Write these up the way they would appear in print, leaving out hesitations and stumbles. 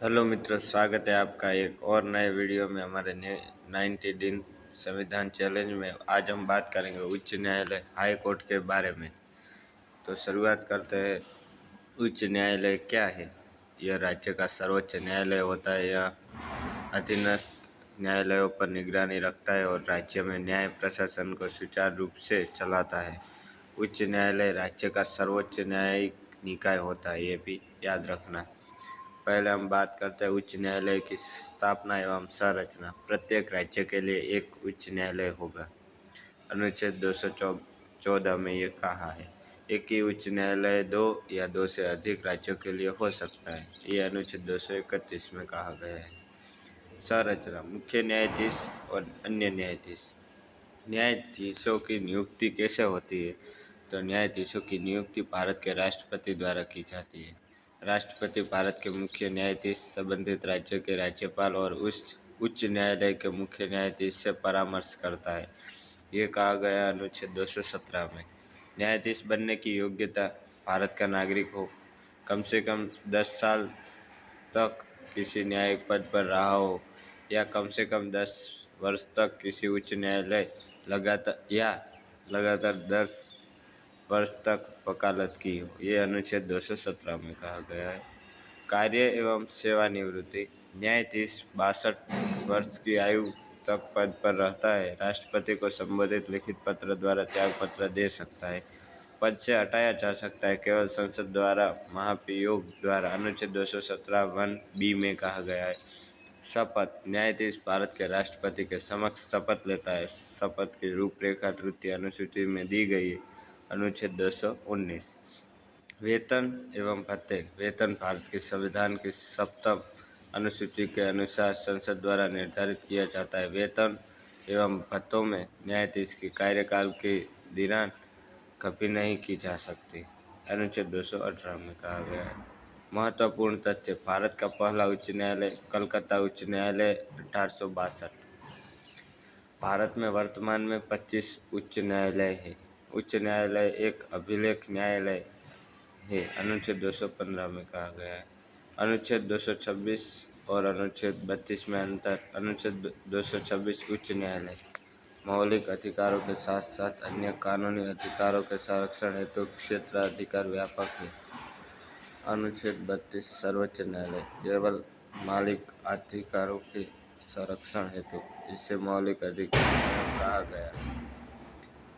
Hello मित्रों, स्वागत है आपका एक और नए वीडियो में हमारे 90 दिन संविधान चैलेंज में। आज हम बात करेंगे उच्च न्यायालय हाई कोर्ट के बारे में। तो शुरुआत करते हैं। उच्च न्यायालय क्या है? यह राज्य का सर्वोच्च न्यायालय होता है। यह अधीनस्थ न्यायालयों पर निगरानी रखता है और राज्य में न्याय प्रशासन को सुचारू रूप से चलाता है। उच्च न्यायालय राज्य का सर्वोच्च न्यायिक निकाय होता है, ये भी याद रखना। पहले हम बात करते हैं उच्च न्यायालय की स्थापना एवं संरचना। प्रत्येक राज्य के लिए एक उच्च न्यायालय होगा। अनुच्छेद 214 में ये कहा है। एक ही उच्च न्यायालय दो या दो से अधिक राज्यों के लिए हो सकता है। ये अनुच्छेद 231 में कहा गया है। संरचना: मुख्य न्यायाधीश और अन्य न्यायाधीश। न्यायाधीशों की नियुक्ति कैसे होती है? तो न्यायाधीशों की नियुक्ति भारत के राष्ट्रपति द्वारा की जाती है। राष्ट्रपति भारत के मुख्य न्यायाधीश, संबंधित राज्य के राज्यपाल और उच्च न्यायालय के मुख्य न्यायाधीश से परामर्श करता है। ये कहा गया अनुच्छेद 217 में। न्यायाधीश बनने की योग्यता: भारत का नागरिक हो, कम से कम 10 साल तक किसी न्यायिक पद पर रहा हो या कम से कम 10 वर्ष तक किसी उच्च न्यायालय लगातार 10 वर्ष तक वकालत की हो। ये अनुच्छेद 217 में कहा गया है। कार्य एवं सेवानिवृत्ति: न्यायाधीश 62 वर्ष की आयु तक पद पर रहता है। राष्ट्रपति को संबोधित लिखित पत्र द्वारा त्याग पत्र दे सकता है। पद से हटाया जा सकता है केवल संसद द्वारा महाभियोग द्वारा। अनुच्छेद 217(1)(b) में कहा गया है। शपथ: न्यायाधीश भारत के राष्ट्रपति के समक्ष शपथ लेता है। शपथ की रूपरेखा तृतीय अनुसूची में दी गई है। अनुच्छेद 219। वेतन एवं भत्ते: वेतन भारत के संविधान की 7वीं अनुसूची के अनुसार संसद द्वारा निर्धारित किया जाता है। वेतन एवं भत्तों में न्यायाधीश की कार्यकाल की दीवान कभी नहीं की जा सकती। अनुच्छेद 218 में कहा गया है। महत्वपूर्ण तथ्य: भारत का पहला उच्च न्यायालय कलकत्ता उच्च न्यायालय 1862। भारत में वर्तमान में 25 उच्च न्यायालय है। उच्च न्यायालय एक अभिलेख न्यायालय है। अनुच्छेद 215 में कहा गया है। अनुच्छेद 226 और अनुच्छेद 32 में अंतर: अनुच्छेद 226 उच्च न्यायालय मौलिक अधिकारों के साथ साथ अन्य कानूनी अधिकारों के संरक्षण हेतु क्षेत्राधिकार व्यापक है। अनुच्छेद 32 सर्वोच्च न्यायालय केवल मौलिक अधिकारों के संरक्षण हेतु, इसे मौलिक अधिकार कहा गया है।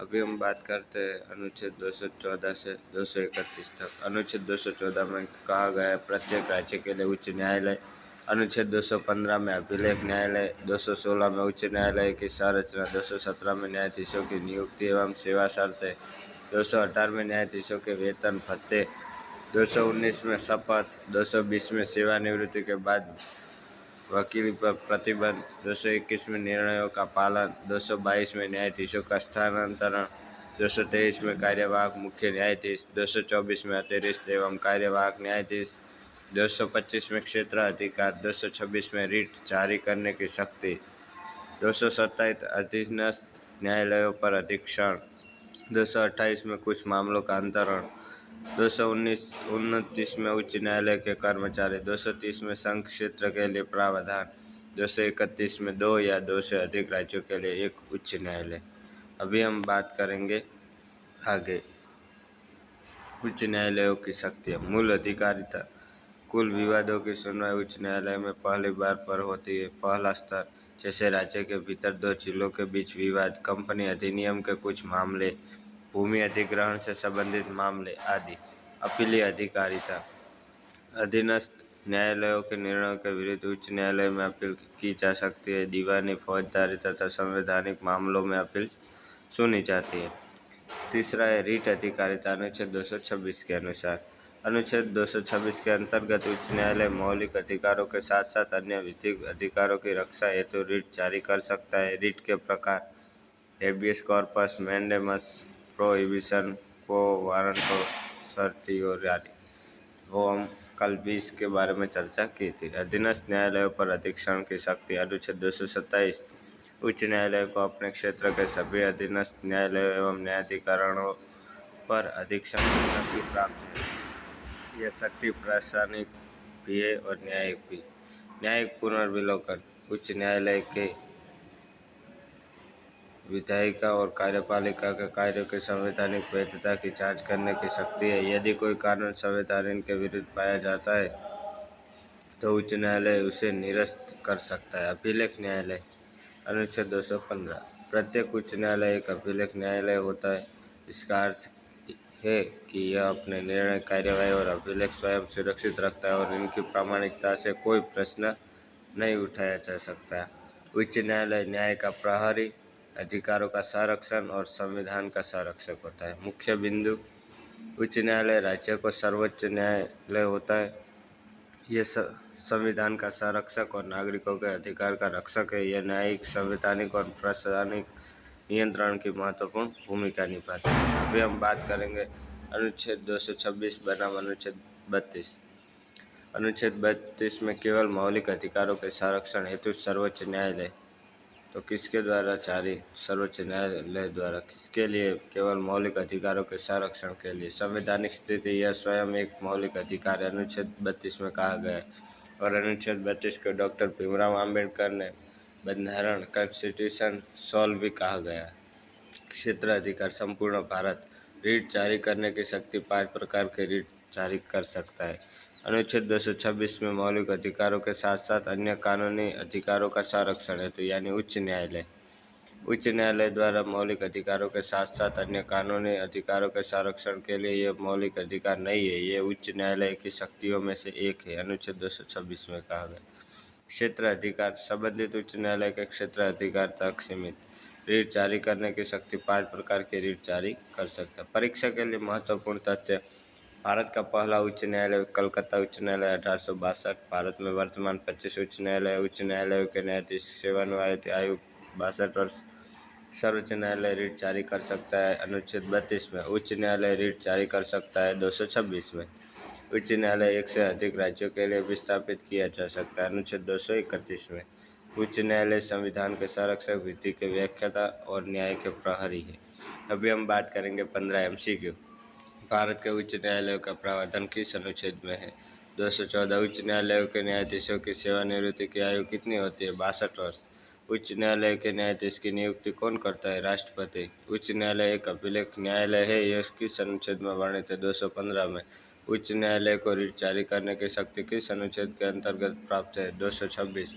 अभी हम बात करते हैं अनुच्छेद 214 से 231 तक। अनुच्छेद 214 में कहा गया है प्रत्येक राज्य के लिए उच्च न्यायालय। अनुच्छेद 215 में अभिलेख न्यायालय। 216 में उच्च न्यायालय की संरचना। 217 में न्यायाधीशों की नियुक्ति एवं सेवा शर्तें। 218 में न्यायाधीशों के वेतन भत्ते। 219 में शपथ। 220 में सेवानिवृत्ति के बाद वकील पर प्रतिबंध। 221 में निर्णयों का पालन। 222 में न्यायाधीशों का स्थानांतरण। 223 में कार्यवाहक मुख्य न्यायाधीश। 224 में अतिरिक्त एवं कार्यवाहक न्यायाधीश। 225 में क्षेत्राधिकार। 226 में रिट जारी करने की शक्ति। 227 अधीनस्थ न्यायालयों पर अधीक्षण। 228 में कुछ मामलों का अंतरण। 229 में उच्च न्यायालय के कर्मचारी। 230 में संघ क्षेत्र के लिए प्रावधान। 231 में 2 या 2 से अधिक राज्यों के लिए एक उच्च न्यायालय। अभी हम बात करेंगे आगे उच्च न्यायालयों की शक्तियाँ। मूल अधिकारिता: कुल विवादों की सुनवाई उच्च न्यायालय में पहली बार पर होती है। पहला स्तर जैसे राज्य के भीतर दो जिलों के बीच विवाद, कंपनी अधिनियम के कुछ मामले, भूमि अधिग्रहण से संबंधित मामले आदि। अपीलीय अधिकारिता: अधीनस्थ न्यायालयों के निर्णयों के विरुद्ध उच्च न्यायालय में अपील की जा सकती है। दीवानी, फौजदारी तथा संवैधानिक मामलों में अपील सुनी जाती है। तीसरा है रीट अधिकारिता। अनुच्छेद 226 के अनुसार अनुच्छेद 226 के अंतर्गत उच्च न्यायालय मौलिक अधिकारों के साथ साथ अन्य विधिक अधिकारों की रक्षा हेतु रिट जारी कर सकता है। रिट के प्रकार: हेबियस कॉर्पस, मैंडेमस, प्रोहिबिशन, को वारंटो, सर्टियोरारी। वो हम कल भी इसके बारे में चर्चा की थी। अधीनस्थ न्यायालयों पर अधीक्षण की शक्ति। अनुच्छेद 227 उच्च न्यायालय को अपने क्षेत्र के सभी अधीनस्थ न्यायालयों एवं न्यायाधिकरणों पर अधीक्षण की शक्ति प्राप्त है। यह शक्ति प्रशासनिक भी है और न्यायिक भी। न्यायिक पुनर्विलोकन उच्च न्यायालय के विधायिका और कार्यपालिका के कार्यों की संवैधानिक वैधता की जांच करने की शक्ति है। यदि कोई कानून संवैधानिक के विरुद्ध पाया जाता है तो उच्च न्यायालय उसे निरस्त कर सकता है। अभिलेख न्यायालय अनुच्छेद 215 प्रत्येक उच्च न्यायालय एक अभिलेख न्यायालय होता है। इसका अर्थ है कि यह अपने निर्णय, कार्यवाही और अभिलेख स्वयं सुरक्षित रखता है और इनकी प्रामाणिकता से कोई प्रश्न नहीं उठाया जा सकता। उच्च न्यायालय न्याय का प्रहरी, अधिकारों का संरक्षण और संविधान का संरक्षक होता है। मुख्य बिंदु उच्च न्यायालय राज्य को सर्वोच्च न्यायालय होता है। ये संविधान का संरक्षक और नागरिकों के अधिकार का रक्षक है। यह न्यायिक, संवैधानिक और प्रशासनिक नियंत्रण की महत्वपूर्ण भूमिका निभाता है। अभी हम बात करेंगे अनुच्छेद 226 बनाम अनुच्छेद 32। अनुच्छेद 32 में केवल मौलिक अधिकारों के संरक्षण हेतु सर्वोच्च न्यायालय, तो किसके द्वारा जारी? सर्वोच्च न्यायालय द्वारा। किसके लिए? केवल मौलिक अधिकारों के संरक्षण के लिए। संवैधानिक स्थिति यह स्वयं एक मौलिक अधिकार है, अनुच्छेद 32 में कहा गया है। और अनुच्छेद 32 को डॉक्टर भीमराव अम्बेडकर ने बंधारण कॉन्स्टिट्यूशन 16 भी कहा गया है। क्षेत्र अधिकार संपूर्ण भारत रीट जारी करने की शक्ति 5 प्रकार के रीट जारी कर सकता है। अनुच्छेद 226 में मौलिक अधिकारों के साथ साथ अन्य कानूनी अधिकारों का संरक्षण है, तो यानी उच्च न्यायालय। उच्च न्यायालय द्वारा मौलिक अधिकारों के साथ साथ अन्य कानूनी अधिकारों के संरक्षण के लिए यह मौलिक अधिकार नहीं है, ये उच्च न्यायालय की शक्तियों में से एक है, अनुच्छेद 226 में कहा गया। क्षेत्र अधिकार संबंधित उच्च न्यायालय के क्षेत्र अधिकार तक सीमित। रीट जारी करने की शक्ति 5 प्रकार के रीट जारी कर सकता है। परीक्षा के लिए महत्वपूर्ण तथ्य भारत का पहला उच्च न्यायालय कलकत्ता उच्च न्यायालय 1862। भारत में वर्तमान 25 उच्च न्यायालयों के न्यायाधीश सेवानिवृत्ति आयु 62 वर्ष। सर्वोच्च न्यायालय रीट जारी कर सकता है, अनुच्छेद 32 में। उच्च न्यायालय रीट जारी कर सकता है, 226 में। उच्च न्यायालय एक से अधिक राज्यों के लिए विस्थापित किया जा सकता है, अनुच्छेद 231 में। उच्च न्यायालय संविधान के संरक्षक, विधि के व्याख्याता और न्याय के प्रहरी है। अभी हम बात करेंगे 15 MCQ। भारत के उच्च न्यायालयों का प्रावधान किस अनुच्छेद में है? 214 उच्च न्यायालयों के न्यायाधीशों की सेवानिवृत्ति की आयु कितनी होती है? 62 वर्ष। उच्च न्यायालय के न्यायाधीश की नियुक्ति कौन करता है? राष्ट्रपति। उच्च न्यायालय एक अभिलेख न्यायालय है, यह किस अनुच्छेद में वर्णित है? 215 में। उच्च न्यायालय को रीट जारी करने की शक्ति किस अनुच्छेद के अंतर्गत प्राप्त है? 226।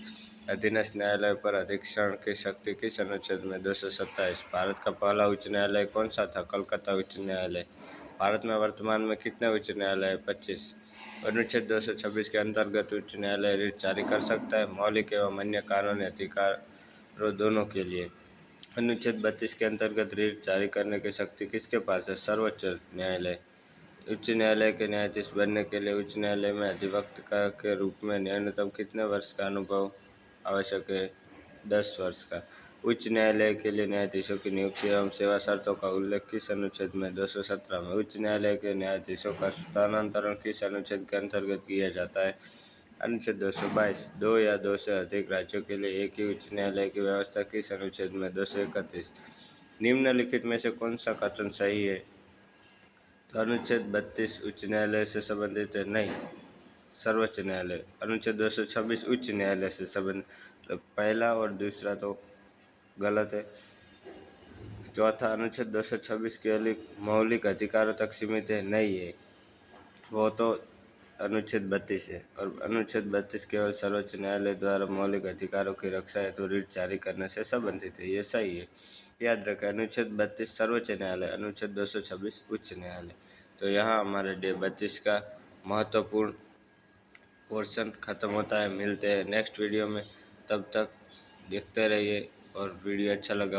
अधीनस्थ न्यायालय पर अधीक्षण की शक्ति किस अनुच्छेद में? 227। भारत का पहला उच्च न्यायालय कौन सा था? कलकत्ता उच्च न्यायालय। भारत में वर्तमान में कितने उच्च न्यायालय है? 25। अनुच्छेद 226 के अंतर्गत उच्च न्यायालय रीट जारी कर सकता है, मौलिक एवं अन्य कानूनी अधिकारों दोनों के लिए। अनुच्छेद 32 के अंतर्गत रीट जारी करने की शक्ति किसके पास है? सर्वोच्च न्यायालय। उच्च न्यायालय के न्यायाधीश बनने के लिए उच्च न्यायालय में अधिवक्ता के रूप में न्यूनतम कितने वर्ष का अनुभव आवश्यक है? 10 वर्ष का। उच्च न्यायालय के लिए न्यायाधीशों की नियुक्ति एवं सेवा शर्तों का उल्लेख किस अनुच्छेद में? 217 में। उच्च न्यायालय के न्यायाधीशों का स्थानांतरण किस अनुच्छेद के अंतर्गत किया जाता है? अनुच्छेद 222। 2 या 2 से अधिक राज्यों के लिए एक ही उच्च न्यायालय की व्यवस्था किस अनुच्छेद में? 231। निम्नलिखित में से कौन सा कथन सही है? तो अनुच्छेद 32 उच्च न्यायालय से संबंधित है, नहीं, सर्वोच्च न्यायालय। अनुच्छेद 226 उच्च न्यायालय से संबंधित, पहला और दूसरा तो गलत है। चौथा, अनुच्छेद 226 केवल मौलिक अधिकारों तक सीमित है, नहीं है, वो तो अनुच्छेद 32 है। और अनुच्छेद 32 केवल सर्वोच्च न्यायालय द्वारा मौलिक अधिकारों की रक्षा हेतु रीट जारी करने से संबंधित है, ये सही है। याद रखें, अनुच्छेद 32 सर्वोच्च न्यायालय, अनुच्छेद 226 उच्च न्यायालय। तो यहाँ हमारे डे 32 का महत्वपूर्ण पोर्शन खत्म होता है। मिलते हैं नेक्स्ट वीडियो में, तब तक देखते रहिए और वीडियो अच्छा लगा